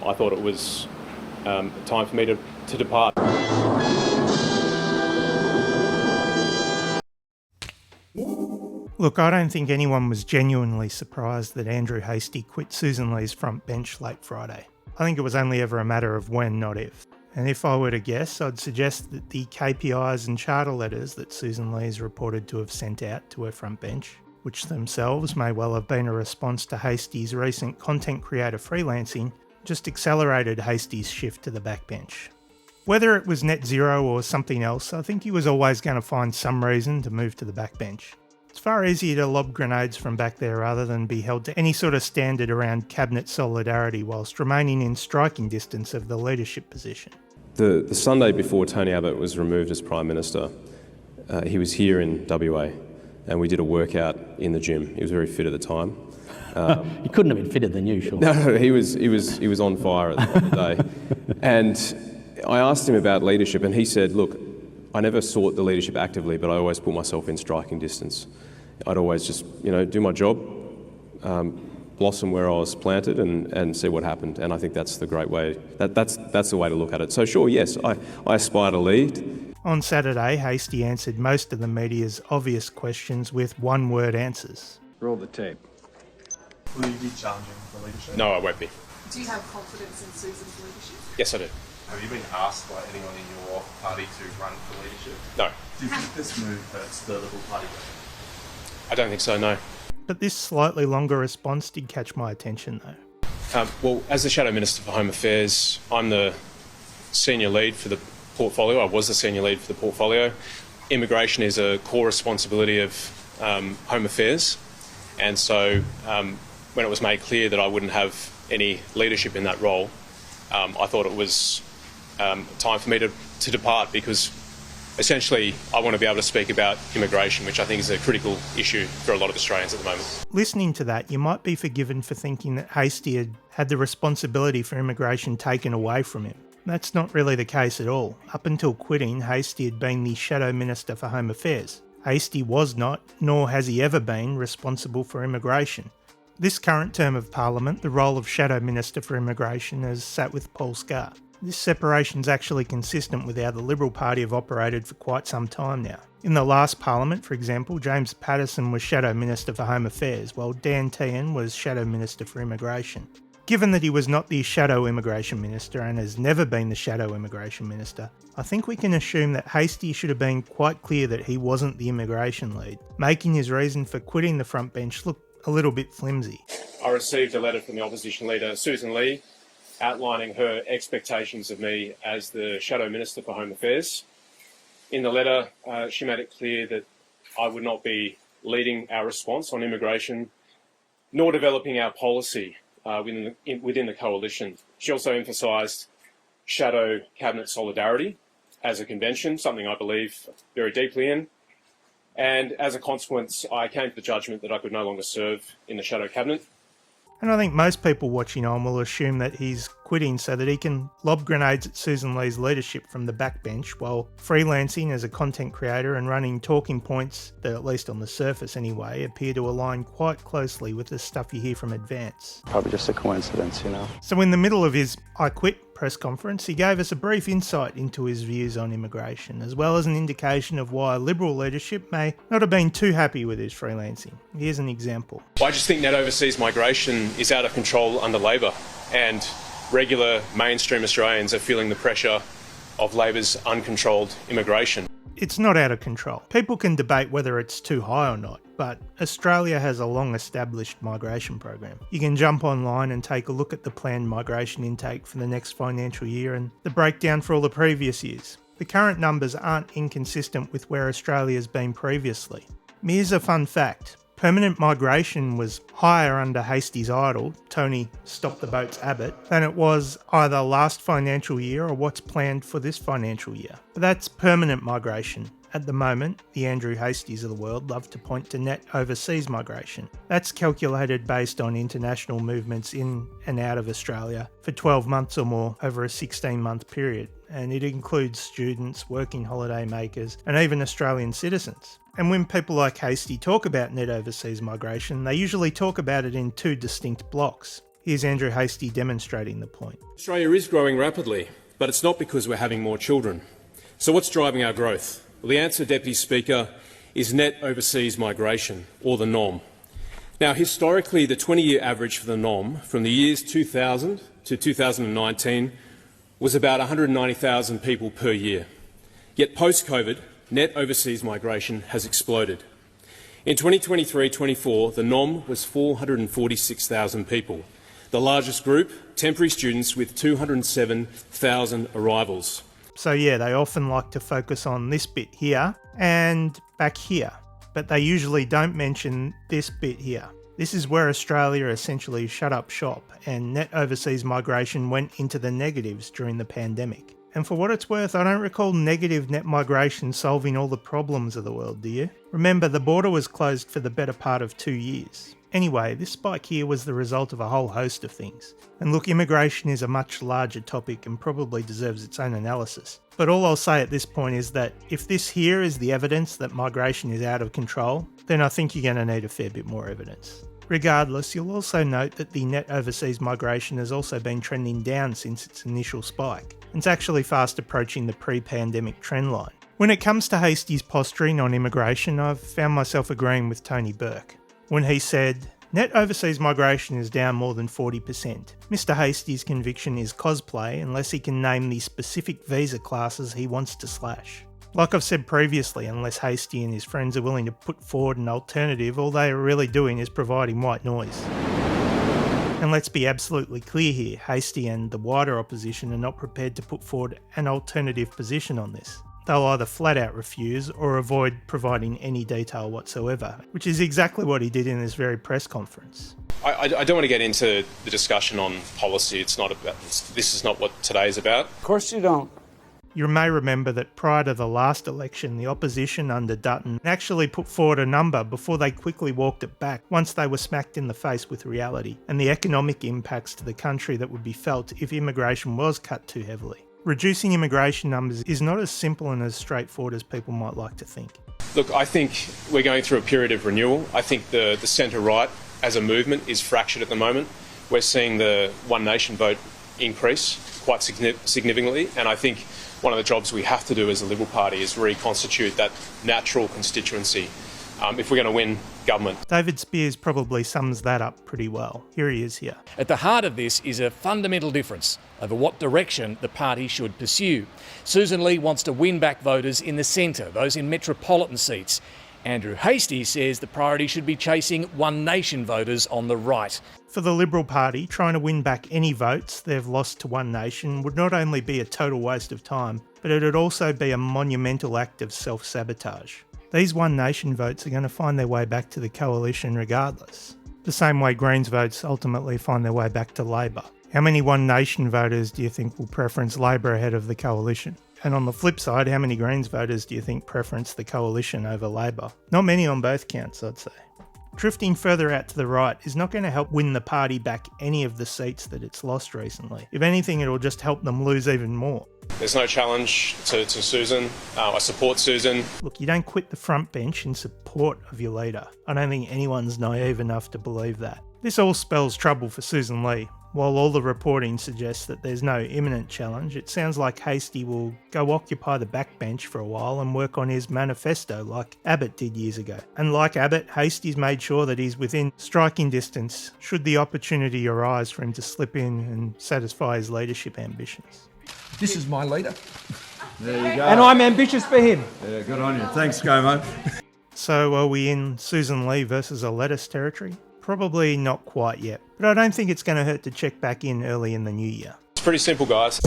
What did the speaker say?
I thought it was time for me to depart. Look, I don't think anyone was genuinely surprised that Andrew Hastie quit Sussan Ley's front bench late Friday. I think it was only ever a matter of when, not if. And if I were to guess, I'd suggest that the KPIs and charter letters that Sussan Ley is reported to have sent out to her front bench, which themselves may well have been a response to Hastie's recent content creator freelancing, just accelerated Hastie's shift to the backbench. Whether it was net zero or something else, I think he was always going to find some reason to move to the backbench. It's far easier to lob grenades from back there rather than be held to any sort of standard around cabinet solidarity whilst remaining in striking distance of the leadership position. The Sunday before Tony Abbott was removed as Prime Minister, he was here in WA and we did a workout in the gym. He was very fit at the time. He couldn't have been fitter than you, sure. No, he was on fire at the end of the day. And I asked him about leadership and he said, look, I never sought the leadership actively, but I always put myself in striking distance. I'd always just, do my job, blossom where I was planted and see what happened. And I think that's the great way, that's the way to look at it. So sure, yes, I aspire to lead. On Saturday, Hastie answered most of the media's obvious questions with one-word answers. Roll the tape. Will you be challenging for leadership? No, I won't be. Do you have confidence in Sussan's leadership? Yes, I do. Have you been asked by anyone in your party to run for leadership? No. Do you think this move hurts the Liberal Party? I don't think so, no. But this slightly longer response did catch my attention though. Well, as the Shadow Minister for Home Affairs, I'm the senior lead for the portfolio. I was the senior lead for the portfolio. Immigration is a core responsibility of Home Affairs. And so when it was made clear that I wouldn't have any leadership in that role, I thought it was time for me to depart because essentially I want to be able to speak about immigration, which I think is a critical issue for a lot of Australians at the moment. Listening to that, you might be forgiven for thinking that Hastie had the responsibility for immigration taken away from him. That's not really the case at all. Up until quitting, Hastie had been the Shadow Minister for Home Affairs. Hastie was not, nor has he ever been, responsible for immigration. This current term of Parliament, the role of Shadow Minister for Immigration has sat with Paul Scar. This separation is actually consistent with how the Liberal Party have operated for quite some time now. In the last Parliament, for example, James Paterson was Shadow Minister for Home Affairs, while Dan Tehan was Shadow Minister for Immigration. Given that he was not the Shadow Immigration Minister and has never been the Shadow Immigration Minister, I think we can assume that Hastie should have been quite clear that he wasn't the immigration lead, making his reason for quitting the front bench look a little bit flimsy. I received a letter from the opposition leader, Sussan Ley, outlining her expectations of me as the Shadow Minister for Home Affairs. In the letter, she made it clear that I would not be leading our response on immigration, nor developing our policy within the coalition. She also emphasised shadow cabinet solidarity as a convention, something I believe very deeply in. And as a consequence, I came to the judgment that I could no longer serve in the shadow cabinet. And I think most people watching on will assume that he's quitting so that he can lob grenades at Sussan Ley's leadership from the backbench while freelancing as a content creator and running talking points that, at least on the surface anyway, appear to align quite closely with the stuff you hear from Advance. Probably just a coincidence, So in the middle of his I Quit press conference, he gave us a brief insight into his views on immigration, as well as an indication of why Liberal leadership may not have been too happy with his freelancing. Here's an example. I just think net overseas migration is out of control under Labor, and regular mainstream Australians are feeling the pressure of Labor's uncontrolled immigration. It's not out of control. People can debate whether it's too high or not, but Australia has a long-established migration program. You can jump online and take a look at the planned migration intake for the next financial year and the breakdown for all the previous years. The current numbers aren't inconsistent with where Australia's been previously. Here's a fun fact. Permanent migration was higher under Hastie's idol, Tony Stop the Boats Abbott, than it was either last financial year or what's planned for this financial year. But that's permanent migration. At the moment, the Andrew Hasties of the world love to point to net overseas migration. That's calculated based on international movements in and out of Australia for 12 months or more over a 16-month period, and it includes students, working holiday makers, and even Australian citizens. And when people like Hastie talk about net overseas migration, they usually talk about it in two distinct blocks. Here's Andrew Hastie demonstrating the point. Australia is growing rapidly, but it's not because we're having more children. So what's driving our growth? Well, the answer, Deputy Speaker, is net overseas migration, or the NOM. Now, historically, the 20-year average for the NOM from the years 2000 to 2019 was about 190,000 people per year. Yet post-COVID, net overseas migration has exploded. In 2023-24, the NOM was 446,000 people, the largest group, temporary students, with 207,000 arrivals. So yeah, they often like to focus on this bit here and back here, but they usually don't mention this bit here. This is where Australia essentially shut up shop and net overseas migration went into the negatives during the pandemic. And for what it's worth, I don't recall negative net migration solving all the problems of the world, do you? Remember, the border was closed for the better part of 2 years. Anyway, this spike here was the result of a whole host of things. And look, immigration is a much larger topic and probably deserves its own analysis. But all I'll say at this point is that if this here is the evidence that migration is out of control, then I think you're going to need a fair bit more evidence. Regardless, you'll also note that the net overseas migration has also been trending down since its initial spike. It's actually fast approaching the pre-pandemic trend line. When it comes to Hastie's posturing on immigration, I've found myself agreeing with Tony Burke when he said, net overseas migration is down more than 40%. Mr. Hastie's conviction is cosplay unless he can name the specific visa classes he wants to slash. Like I've said previously, unless Hastie and his friends are willing to put forward an alternative, all they are really doing is providing white noise. And let's be absolutely clear here, Hastie and the wider opposition are not prepared to put forward an alternative position on this. They'll either flat out refuse or avoid providing any detail whatsoever, which is exactly what he did in this very press conference. I don't want to get into the discussion on policy. This is not what today is about. Of course you don't. You may remember that prior to the last election, the opposition under Dutton actually put forward a number before they quickly walked it back once they were smacked in the face with reality and the economic impacts to the country that would be felt if immigration was cut too heavily. Reducing immigration numbers is not as simple and as straightforward as people might like to think. Look, I think we're going through a period of renewal. I think the centre-right as a movement is fractured at the moment. We're seeing the One Nation vote increase quite significantly, and I think one of the jobs we have to do as a Liberal Party is reconstitute that natural constituency if we're going to win government. David Spears probably sums that up pretty well. Here he is here. At the heart of this is a fundamental difference over what direction the party should pursue. Sussan Ley wants to win back voters in the centre, those in metropolitan seats. Andrew Hastie says the priority should be chasing One Nation voters on the right. For the Liberal Party, trying to win back any votes they've lost to One Nation would not only be a total waste of time, but it would also be a monumental act of self-sabotage. These One Nation votes are going to find their way back to the coalition regardless. The same way Greens votes ultimately find their way back to Labor. How many One Nation voters do you think will preference Labor ahead of the coalition? And on the flip side, how many Greens voters do you think preference the coalition over Labor? Not many on both counts, I'd say. Drifting further out to the right is not going to help win the party back any of the seats that it's lost recently. If anything, it'll just help them lose even more. There's no challenge to Sussan. I support Sussan. Look, you don't quit the front bench in support of your leader. I don't think anyone's naive enough to believe that. This all spells trouble for Sussan Ley. While all the reporting suggests that there's no imminent challenge, it sounds like Hastie will go occupy the backbench for a while and work on his manifesto like Abbott did years ago. And like Abbott, Hastie's made sure that he's within striking distance should the opportunity arise for him to slip in and satisfy his leadership ambitions. This is my leader. There you go. And I'm ambitious for him. Yeah, good on you. Thanks, Gomo. So are we in Sussan Ley versus a lettuce territory? Probably not quite yet, but I don't think it's going to hurt to check back in early in the new year. It's pretty simple, guys.